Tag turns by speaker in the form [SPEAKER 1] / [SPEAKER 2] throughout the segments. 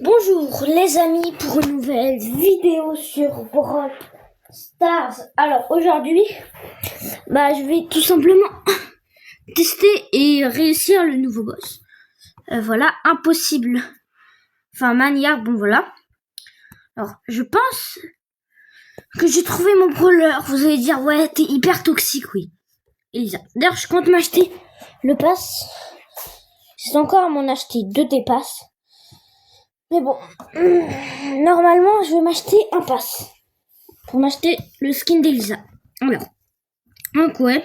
[SPEAKER 1] Bonjour les amis pour une nouvelle vidéo sur Brawl Stars. Alors aujourd'hui, je vais tout simplement tester et réussir le nouveau boss. Voilà, impossible. Enfin, maniaque, bon voilà. Alors, je pense que j'ai trouvé mon brawler. Vous allez dire, ouais, t'es hyper toxique, oui. Elisa. D'ailleurs, je compte m'acheter le pass. C'est encore à m'en acheter 2 des passes. Mais bon, normalement, je vais m'acheter un pass pour m'acheter le skin d'Elisa. Alors, donc ouais,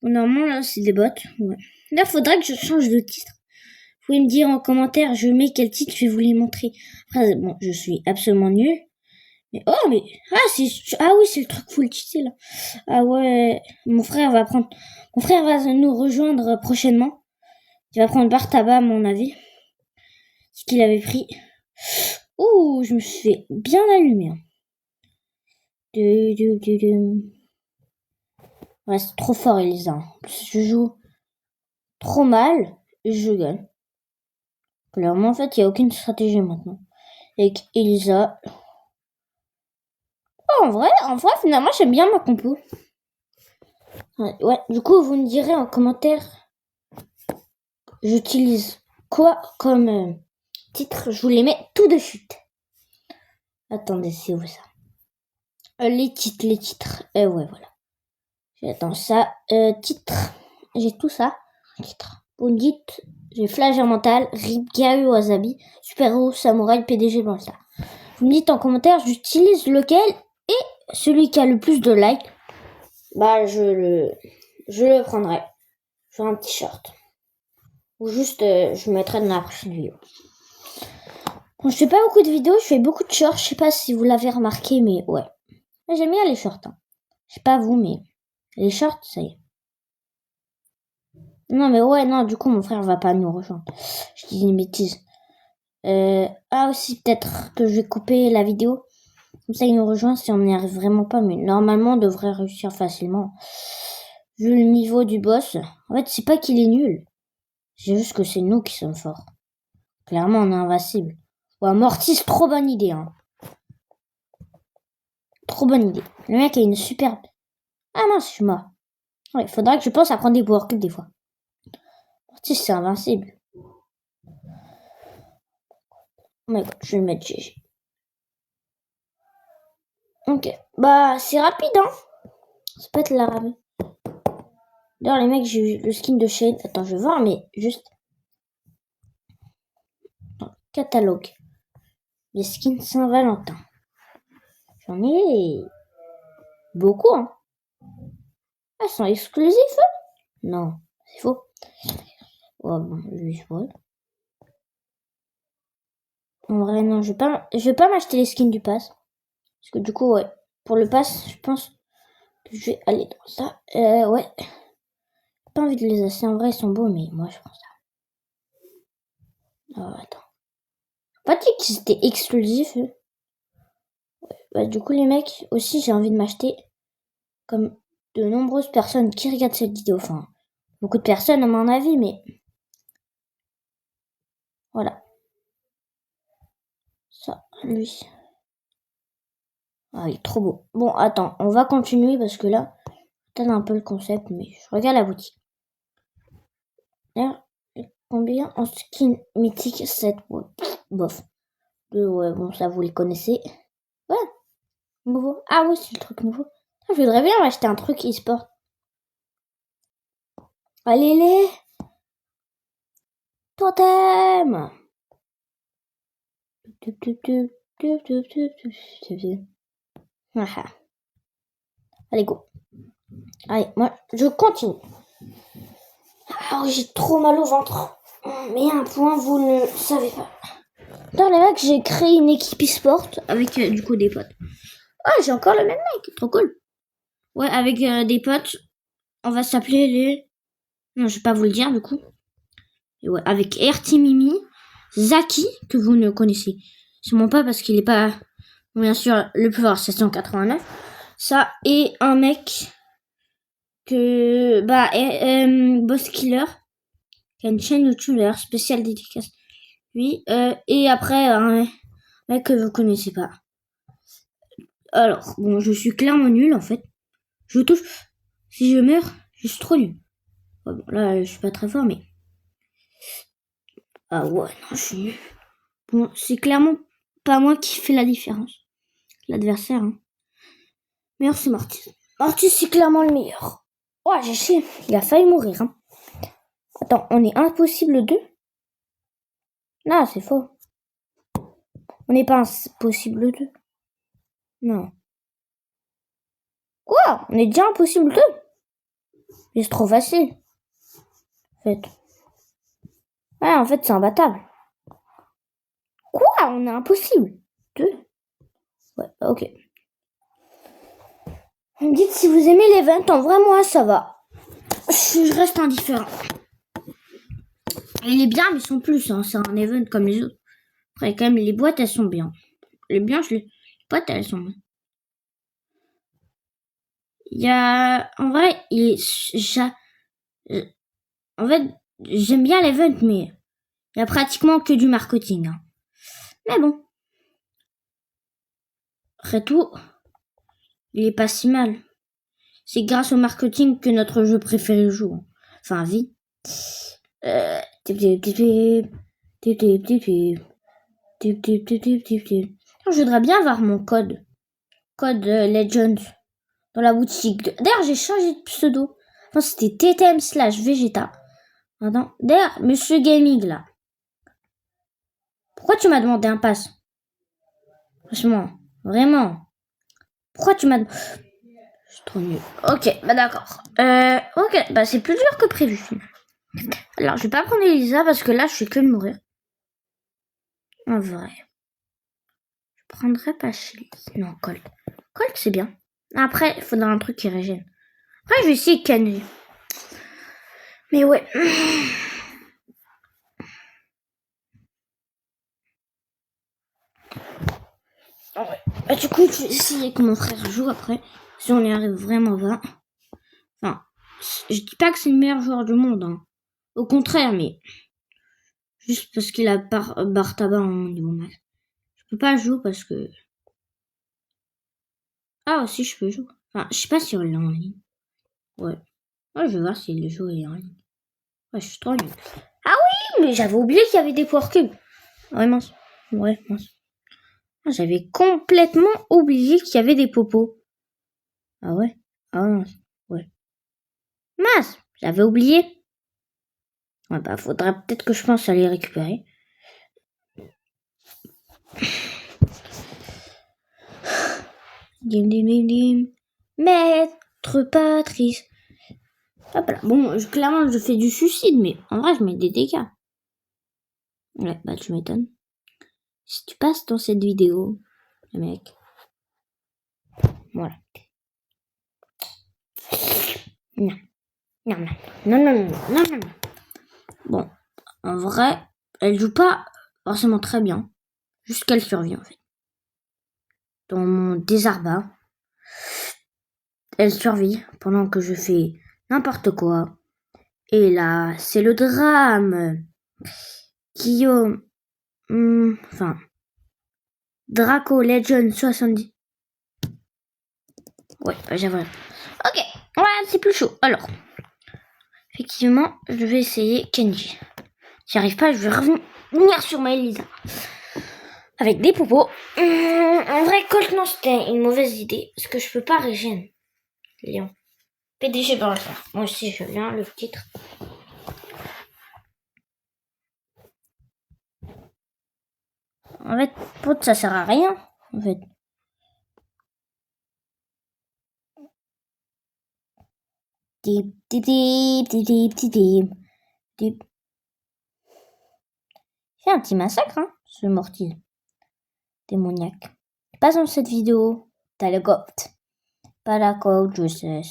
[SPEAKER 1] normalement là c'est des bots. Ouais. Là, faudrait que je change de titre. Vous pouvez me dire en commentaire, je mets quel titre, je vais vous les montrer. Après, bon, je suis absolument nul. Mais oh, mais ah oui, c'est le truc full cheaté là. Ah ouais, mon frère va nous rejoindre prochainement. Il va prendre Bartaba à mon avis. Ce qu'il avait pris. Ouh, je me suis fait bien allumer. Ouais, c'est trop fort, Elisa. En plus, je joue trop mal et je gagne. Clairement, en fait, il n'y a aucune stratégie maintenant. Avec Elisa. Oh, en vrai, finalement, j'aime bien ma compo. Ouais, du coup, vous me direz en commentaire, j'utilise quoi comme titre. Je vous les mets tout de suite. Attendez, c'est où ça? Les titres. Ouais, voilà. J'attends ça. Titre. J'ai tout ça. Titre. Vous me dites, j'ai Flash mental, Rip, Garu, Wasabi, Super Héros, Samouraï, PDG, bon ça. Vous me dites en commentaire, j'utilise lequel et celui qui a le plus de likes, je le prendrai. Sur un t-shirt. Ou juste, je mettrai dans la prochaine vidéo. Bon, je fais pas beaucoup de vidéos, je fais beaucoup de shorts. Je sais pas si vous l'avez remarqué, mais ouais. J'aime bien les shorts. Hein. Je sais pas vous, mais les shorts, ça y est. Non, mais ouais, non, du coup, mon frère va pas nous rejoindre. Je dis une bêtise. Aussi, peut-être que je vais couper la vidéo. Comme ça, il nous rejoint si on n'y arrive vraiment pas. Mais normalement, on devrait réussir facilement. Vu le niveau du boss. En fait, c'est pas qu'il est nul. C'est juste que c'est nous qui sommes forts. Clairement, on est invincible. Ouais, Mortis, trop bonne idée. Hein. Trop bonne idée. Le mec a une superbe... Ah mince, je suis mort. Ouais, faudra que je pense à prendre des power des fois. Mortis, c'est invincible. Oh my god, je vais le mettre GG. Ok, c'est rapide, hein. C'est pas être la rame. D'ailleurs, les mecs, j'ai eu le skin de Shane. Attends, je vais voir, mais juste... Catalogue. Les skins Saint-Valentin. J'en ai... beaucoup, hein. Ah, ils sont exclusifs, eux? Non, c'est faux. Oh, bon, lui, je vois. En vrai, non, je vais pas m'acheter les skins du pass. Parce que du coup, ouais, pour le pass, je pense que je vais aller dans ça. Ouais. J'ai pas envie de les acheter. En vrai, ils sont beaux, mais moi, je prends ça. Oh, attends. Pas dit qu'ils étaient exclusifs, eux. Ouais. Du coup, les mecs, aussi, j'ai envie de m'acheter. Comme de nombreuses personnes qui regardent cette vidéo. Enfin, beaucoup de personnes, à mon avis, mais... Voilà. Ça, lui. Ah, il est trop beau. Bon, attends, on va continuer parce que là, peut-être un peu le concept, mais je regarde la boutique. D'ailleurs, combien en skin mythique 7? Ouais, bof. Ouais, bon, ça, vous les connaissez. Ouais, nouveau. Ah oui, c'est le truc nouveau. Je voudrais bien m'acheter un truc e-sport. Allez, les totem. Allez, go. Allez, moi, je continue. Ah oui, j'ai trop mal au ventre. Mais un point, vous ne savez pas. Dans les mecs, j'ai créé une équipe e-sport avec du coup des potes. Ah, j'ai encore le même mec, trop cool. Ouais, avec des potes, on va s'appeler les... Non, je vais pas vous le dire du coup. Et ouais, avec RT Mimi, Zaki, que vous ne connaissez sûrement pas parce qu'il est pas, bien sûr, le plus fort, 789. Ça, et un mec que, Boss Killer, qui a une chaîne YouTube d'ailleurs spéciale dédicace Oui, et après, un mec que vous connaissez pas. Alors, bon, je suis clairement nul, en fait. Je touche. Si je meurs, je suis trop nul. Ouais, bon, là, je suis pas très fort, mais... Ah ouais, non, je suis nul. Bon, c'est clairement pas moi qui fais la différence. L'adversaire, hein. Meilleur, c'est Mortis. Mortis, c'est clairement le meilleur. Ouais, j'ai chié. Il a failli mourir, hein. Attends, on est impossible 2? Non, c'est faux. On n'est pas impossible 2. Non. Quoi? On est déjà impossible 2? Mais c'est trop facile. En fait. Ouais, en fait, c'est imbattable. Quoi? On est impossible 2? Ouais, ok. Vous me dites si vous aimez l'event. En vrai, moi, ça va. Je reste indifférent. Et les biens, ils sont plus, hein. C'est un event comme les autres. Après, quand même, les boîtes, elles sont bien. Les biens, les boîtes, elles sont bien. Il y a... En vrai, en fait, j'aime bien l'event, mais il y a pratiquement que du marketing, hein. Mais bon. Après tout, il est pas si mal. C'est grâce au marketing que notre jeu préféré joue, hein. Enfin, vie. Je voudrais bien avoir mon code. Code Legends. Dans la boutique. D'ailleurs, j'ai changé de pseudo. Enfin, c'était TTM/Vegeta. Attends. D'ailleurs, Monsieur Gaming, là. Pourquoi tu m'as demandé un pass? Franchement. Vraiment. Pourquoi tu m'as... Je suis trop nul. Ok, bah d'accord. Ok, bah c'est plus dur que prévu. Alors, je vais pas prendre Elisa parce que là, je suis que de mourir. En vrai. Je prendrais pas Shelly. Non, Colt. Colt, c'est bien. Après, il faudra un truc qui régène. Après, je vais essayer Kenji. Mais ouais. Bah, du coup, je vais essayer que mon frère joue après. Si on y arrive vraiment 20. Enfin, je dis pas que c'est le meilleur joueur du monde, hein. Au contraire, mais juste parce qu'il a Bartaba en niveau max. Je peux pas jouer parce que... Ah, aussi, je peux jouer. Enfin, je sais pas si on l'a en ligne. Ouais. Ouais, je vais voir si le jeu est en ligne. Ouais, je suis trop nul. Ah oui, mais j'avais oublié qu'il y avait des power cubes. Ouais, mince. Ouais, mince. J'avais complètement oublié qu'il y avait des popos. Ah ouais? Ah mince. Ouais. Mince, j'avais oublié. Ouais, bah, faudrait peut-être que je pense à les récupérer. Dim dim dim dim. Maître Patrice. Hop là. Bon, clairement, je fais du suicide, mais en vrai, je mets des dégâts. Ouais, bah, tu m'étonnes. Si tu passes dans cette vidéo, le mec. Voilà. Non. Non, non. Non, non, non, non, non, non. Bon, en vrai, elle joue pas forcément très bien. Juste qu'elle survit, en fait. Dans mon désarbat, elle survit pendant que je fais n'importe quoi. Et là, c'est le drame. Guillaume, enfin, Draco Legend 70. Ouais, j'avoue. Ok, ouais, c'est plus chaud. Alors, effectivement, je vais essayer Kenji. J'y arrive pas, je vais revenir sur ma Elisa. Avec des popos. En vrai, Colt, non, c'était une mauvaise idée. Parce que je peux pas régène. Lion. PDG dans le faire. Moi aussi, je viens le titre. En fait, pote, ça sert à rien. En fait. Dip, dip, dip, dip, dip, dip, dip, dip. C'est un petit massacre, hein, ce mortier démoniaque. Pas dans cette vidéo. T'as le gopt. Pas la coach, je sais.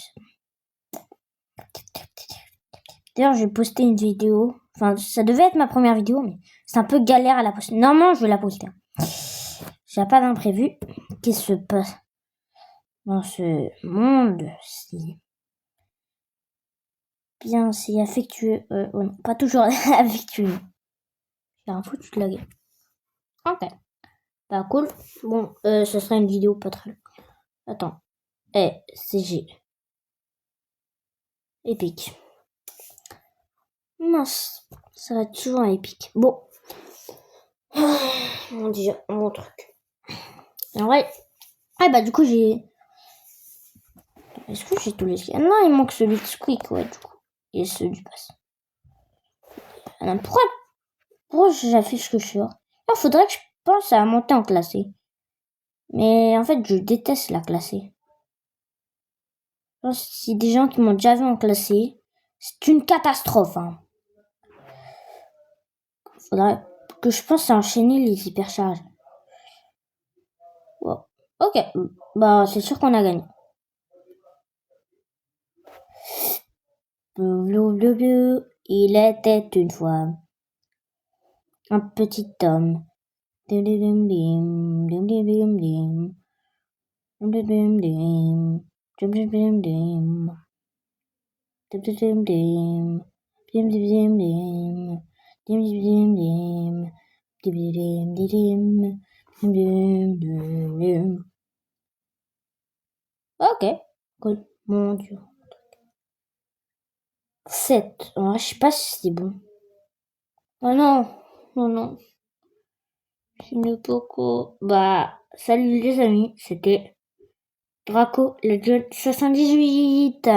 [SPEAKER 1] D'ailleurs, j'ai posté une vidéo. Enfin, ça devait être ma première vidéo, mais c'est un peu galère à la poster. Normalement, je vais la poster. J'ai pas d'imprévu. Qu'est-ce qui se passe dans ce monde si bien, si affectueux. Oh non, pas toujours affectueux. J'ai un foutu de la game. Ok. Bah cool. Bon, ce sera une vidéo pas très longue. Attends. CG. Épique. Mince. Ça va être souvent épique. Bon. Mon dieu, mon truc. En vrai. Bah du coup j'ai... Est-ce que j'ai tous les skins? Non, il manque celui de Squeak, ouais, du coup. Et ceux du pass. Pourquoi j'affiche que je suis hors? Il faudrait que je pense à monter en classé. Mais en fait, je déteste la classée. Si des gens qui m'ont déjà vu en classé, c'est une catastrophe. Hein. Faudrait que je pense à enchaîner les hypercharges. Wow. Ok, bah c'est sûr qu'on a gagné. Il était une fois un petit homme. Ok, cool. Mon dieu. 7. Je sais pas si c'est bon. Oh non, non, non. Je ne peux pas. Bah, salut les amis, c'était Draco Legend 78.